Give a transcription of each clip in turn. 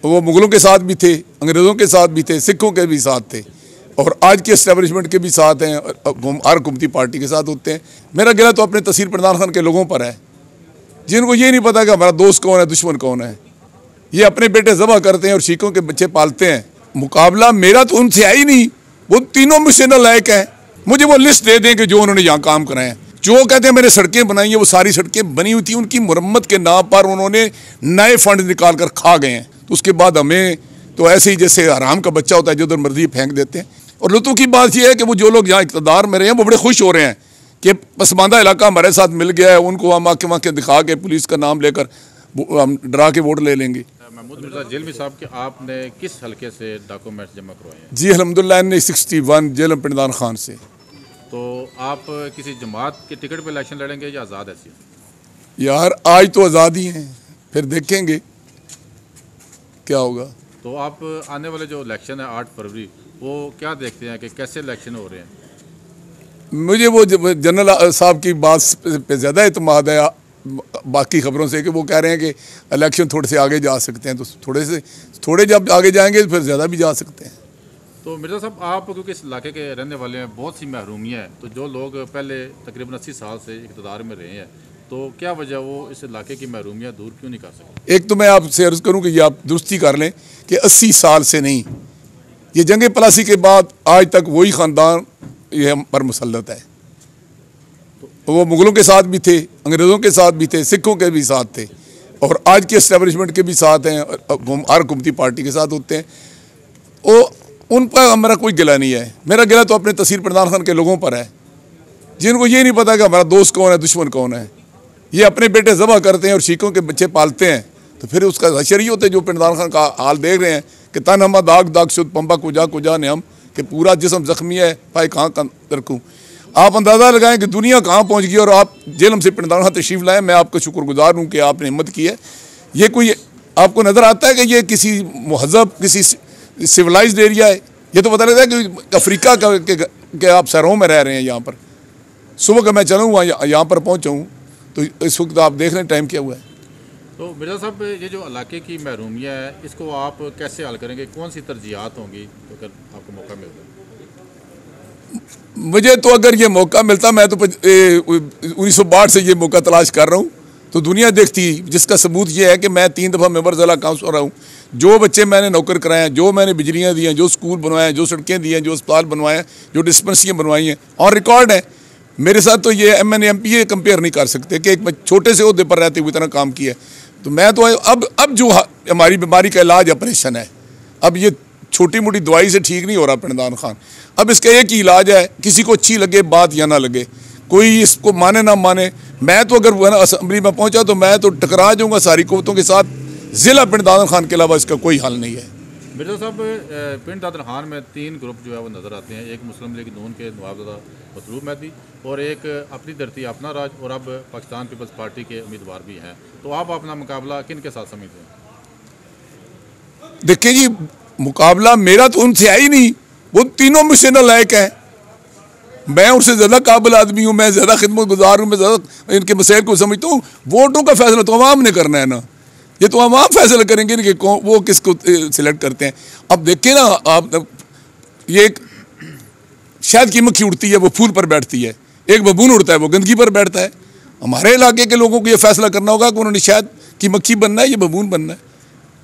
वो मुगलों के साथ भी थे, अंग्रेज़ों के साथ भी थे, सिखों के भी साथ थे और आज के इस्टेब्लिशमेंट के भी साथ हैं, हर हुकूमती पार्टी के साथ होते हैं। मेरा गिला तो अपने तहसील प्रधान खान के लोगों पर है, जिनको ये नहीं पता कि हमारा दोस्त कौन है, दुश्मन कौन है। ये अपने बेटे ज़बह करते हैं और शीखों के बच्चे पालते हैं। मुकाबला मेरा तो उनसे है ही नहीं, वो तीनों मुझसे नालायक हैं। मुझे वो लिस्ट दे दें कि जो उन्होंने यहाँ काम कराए हैं। जो कहते हैं मैंने सड़कें बनाई हैं, वो सारी सड़कें बनी हुई थी, उनकी मुरम्मत के नाम पर उन्होंने नए फंड निकाल कर खा गए हैं। तो उसके बाद हमें तो ऐसे ही जैसे हराम का बच्चा होता है जो उधर मर्जी फेंक देते हैं। और लुत्फ की बात यह है कि वो जो लोग यहाँ इक़्तिदार में रहे हैं वो बड़े खुश हो रहे हैं कि पसमानदा इलाका हमारे साथ मिल गया है, उनको हम आके वहाँ के दिखा के पुलिस का नाम लेकर हम डरा के वोट ले लेंगे। महमूद मिर्ज़ा जेलमी साहब के आपने किस हल्के से डॉक्यूमेंट्स जमा करवाए हैं? जी अल्हम्दुलिल्लाह ने 61 जेलम पिंडदान खान से। तो आप किसी जमात के टिकट पे इलेक्शन लड़ेंगे या आज़ाद ऐसी? यार आज तो आज़ादी हैं, फिर देखेंगे क्या होगा। तो आप आने वाले जो इलेक्शन है 8 फरवरी, वो क्या देखते हैं कि कैसे इलेक्शन हो रहे हैं? मुझे वो जनरल साहब की बात पे ज़्यादा एतमाद है बाकी खबरों से कि वो कह रहे हैं कि इलेक्शन थोड़े से आगे जा सकते हैं। तो थोड़े जब आगे जाएंगे तो फिर ज़्यादा भी जा सकते हैं। तो मिर्ज़ा साहब आप क्योंकि इस इलाके के रहने वाले हैं, बहुत सी महरूमियाँ हैं, तो जो लोग पहले तकरीबन 80 साल से इक़्तिदार में रहे हैं, तो क्या वजह वो इस इलाके की महरूमियाँ दूर क्यों नहीं कर सकते? एक तो मैं आपसे अर्ज़ करूँ कि ये आप दुरुस्ती कर लें कि 80 साल से नहीं, ये जंग पलासी के बाद आज तक वही ख़ानदान ये हम पर मुसल्लत है। वो मुगलों के साथ भी थे, अंग्रेज़ों के साथ भी थे, सिखों के भी साथ थे और आज के इस्टेब्लिशमेंट के भी साथ हैं, हर हुकूमती पार्टी के साथ होते हैं। वो उन पर हमारा कोई गिला नहीं है। मेरा गिला तो अपने तहसील प्रधान खान के लोगों पर है, जिनको ये नहीं पता कि हमारा दोस्त कौन है, दुश्मन कौन है। ये अपने बेटे ज़बह करते हैं और शीखों के बच्चे पालते हैं, तो फिर उसका हशरी होते जो पिंडदान खान का हाल देख रहे हैं कि तन हम दाग दाग शुद्ध पंपा कुजा ने हम कि पूरा जिस्म ज़ख्मी है, भाई कहाँ रखूँ। आप अंदाज़ा लगाएं कि दुनिया कहाँ पहुँच गई और आप जेलम से पिंडदान खान तशरीफ़ लाएँ। मैं आपका शुक्रगुजार हूँ कि आपने हिम्मत की है। ये कोई आपको नज़र आता है कि ये किसी महज़ब किसी सिविलाइज्ड एरिया है? ये तो पता लगता है कि अफ्रीका के आप शहरों में रह रहे हैं। यहाँ पर सुबह का मैं चलूँ यहाँ पर पहुँचा हूँ तो इस वक्त आप देख रहे हैं टाइम क्या हुआ है। तो मिर्ज़ा साहब ये जो इलाके की महरूमियाँ है, इसको आप कैसे हल करेंगे? कौन सी तरजीहात होंगी तो अगर आपको मौका मिलता? मुझे तो अगर ये मौका मिलता, मैं तो 1962 से ये मौका तलाश कर रहा हूँ, तो दुनिया देखती, जिसका सबूत ये है कि मैं 3 दफ़ा मेंबर ज़िला काउंसिल रहा हूँ। जो बच्चे मैंने नौकर कराए हैं, जो मैंने बिजलियाँ दी हैं, जो स्कूल बनवाए हैं, जो सड़कें दी हैं, जो अस्पताल बनवाए हैं, जो डिस्पेंसरियाँ बनवाई हैं, और रिकॉर्ड है मेरे साथ। तो ये MNA MP कंपेयर नहीं कर सकते कि एक छोटे से ओहदे पर रहते हुए इतना काम किया है। तो मैं तो अब जो हमारी बीमारी का इलाज ऑपरेशन है, अब ये छोटी मोटी दवाई से ठीक नहीं हो रहा पिंडदान खान। अब इसका एक ही इलाज है, किसी को अच्छी लगे बात या ना लगे, कोई इसको माने ना माने। मैं तो अगर असम्बली में पहुंचा तो मैं तो टकरा जाऊंगा सारी कुव्वतों के साथ। ज़िला पिंडदान खान के अलावा इसका कोई हल नहीं है। मिर्ज़ा साहब पिंड दादर खान में 3 ग्रुप जो है वो नज़र आते हैं। एक मुस्लिम लीग नून के नवाबज़दा मतलूब मेहदी और एक अपनी धरती अपना राज और अब पाकिस्तान पीपल्स पार्टी के उम्मीदवार भी हैं। तो आप अपना मुकाबला किन के साथ समझते हैं? देखिए जी, मुकाबला मेरा तो उनसे है ही नहीं, वो तीनों मुझसे नालायक हैं। मैं उनसे ज़्यादा काबिल आदमी हूँ, मैं ज़्यादा खिदमत गुजार हूँ, मैं ज़्यादा इनके मसैल को समझता हूँ। वोटों का फैसला तो अवाम ने करना है ना, ये तो अवाम फैसला करेंगे कि वो किसको सिलेक्ट करते हैं। अब देखिए ना आप, ये एक शहद की मक्खी उड़ती है वो फूल पर बैठती है, एक बबून उड़ता है वो गंदगी पर बैठता है। हमारे इलाके के लोगों को ये फैसला करना होगा कि उन्होंने शहद की मक्खी बनना है या बबून बनना है।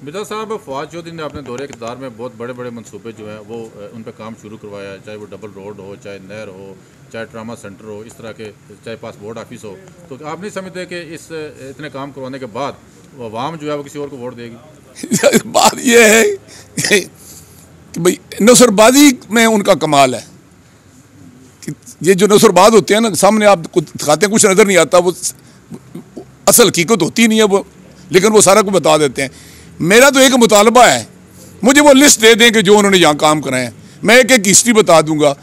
मिर्ज़ा साहब, फवाद चौधरी ने अपने दौरे इक़्तिदार में बहुत बड़े बड़े मंसूबे जो हैं वो उन पर काम शुरू करवाया है, चाहे वो डबल रोड हो, चाहे नहर हो, चाहे ट्रामा सेंटर हो, इस तरह के, चाहे पासपोर्ट ऑफिस हो। तो आप नहीं समझते कि इस इतने काम करवाने के बाद वो आवाम जो है वो किसी और को वोट देगी? बात यह है कि भाई नौसरबाजी में उनका कमाल है कि ये जो नौसरबाज होते हैं ना, सामने आप दिखाते हैं कुछ नज़र नहीं आता, वो असल हकीकत होती नहीं है वो, लेकिन वो सारा कुछ बता देते हैं। मेरा तो एक मुतालबा है, मुझे वो लिस्ट दे दें कि जो उन्होंने यहाँ काम कराए हैं। मैं एक एक हिस्ट्री बता दूंगा।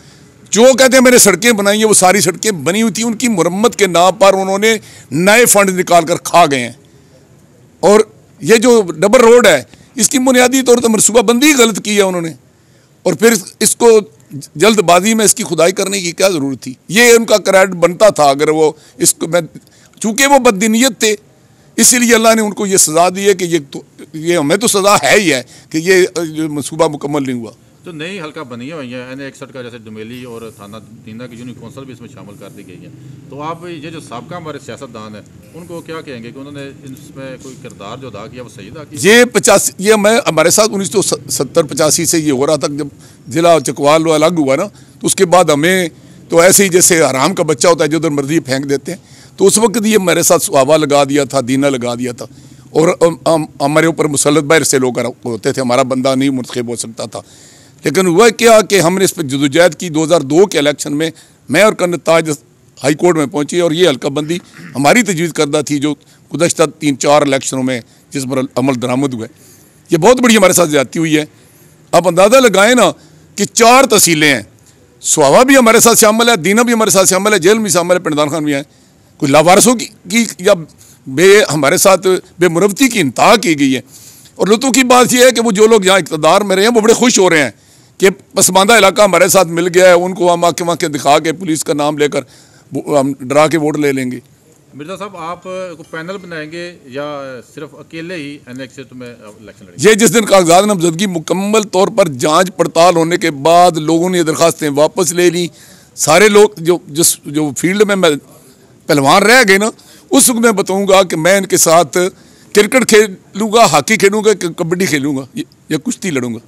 जो कहते हैं मैंने सड़कें बनाई हैं, वो सारी सड़कें बनी हुई थी, उनकी मुरम्मत के नाम पर उन्होंने नए फंड निकाल कर खा गए हैं। और ये जो डबल रोड है, इसकी बुनियादी तौर पर मनसूबाबंदी गलत की है उन्होंने, और फिर इसको जल्दबाजी में इसकी खुदाई करने की क्या ज़रूरत थी? ये उनका क्रेडिट बनता था अगर वो इसको, मैं चूँकि वो बदनीयत थे, इसीलिए अल्लाह ने उनको ये सज़ा दी है कि ये तो ये हमें तो सज़ा है ही है कि ये मनसूबा मुकम्मल नहीं हुआ। जो नई हल्का बनी हुई है N61 का, जैसे डुमेली और थाना दीना की यूनियन कौंसिल भी इसमें शामिल कर दी गई है, तो आप ये जो साबका हमारे सियासतदान हैं उनको क्या कहेंगे कि उन्होंने इसमें कोई किरदार जो अदा किया वो सही अदा किया? ये मैं हमारे साथ 1970-85 से ये हो रहा था, जब जिला चकवाल अलग हुआ ना, तो उसके बाद हमें तो ऐसे ही जैसे हराम का बच्चा होता है जो उधर मर्जी फेंक देते हैं, तो उस वक्त ये मेरे साथ सुहावा लगा दिया था, दीना लगा दिया था, और हमारे ऊपर मुसल्लत बाहर से लोग होते थे, हमारा बंदा नहीं मुंतखब हो सकता था। लेकिन हुआ क्या कि हमने इस पर जदोजहद की। 2002 के इलेक्शन में मैं और कर्नल ताज हाई कोर्ट में पहुंची और ये हल्का बंदी हमारी तजवीज़ करदा थी जो गुज़श्ता 3-4 इलेक्शनों में जिस पर अमल दरामद हुआ है। ये बहुत बड़ी हमारे साथ ज़्यादती हुई है। आप अंदाज़ा लगाएं ना कि 4 तहसीलें हैं, सुहावा भी हमारे साथ शामिल है, दीना भी हमारे साथ शामिल है, जेल भी शामिल है, पिंडदान खान भी है। कोई लावारसों की या हमारे साथ बेमुरवती की इंतहा की गई है। और लुत्फ़ की बात यह है कि वो जो लोग यहाँ इक़्तिदार में रहे हैं वो बड़े खुश हो रहे हैं कि पसमानदा इलाका हमारे साथ मिल गया है, उनको हम आके वहाँ के दिखा के पुलिस का नाम लेकर हम डरा के वोट ले लेंगे। मिर्ज़ा साहब, आप को पैनल बनाएंगे या सिर्फ अकेले ही N61 में इलेक्शन लड़ेंगे? ये जिस दिन कागजात नामजदगी मुकम्मल तौर पर जांच पड़ताल होने के बाद लोगों ने दरखास्तें वापस ले ली, सारे लोग जो फील्ड में पहलवान रह गए ना, उस वक्त मैं बताऊँगा कि मैं इनके साथ क्रिकेट खेलूँगा, हॉकी खेलूँगा, कबड्डी खेलूँगा या कुश्ती लड़ूँगा।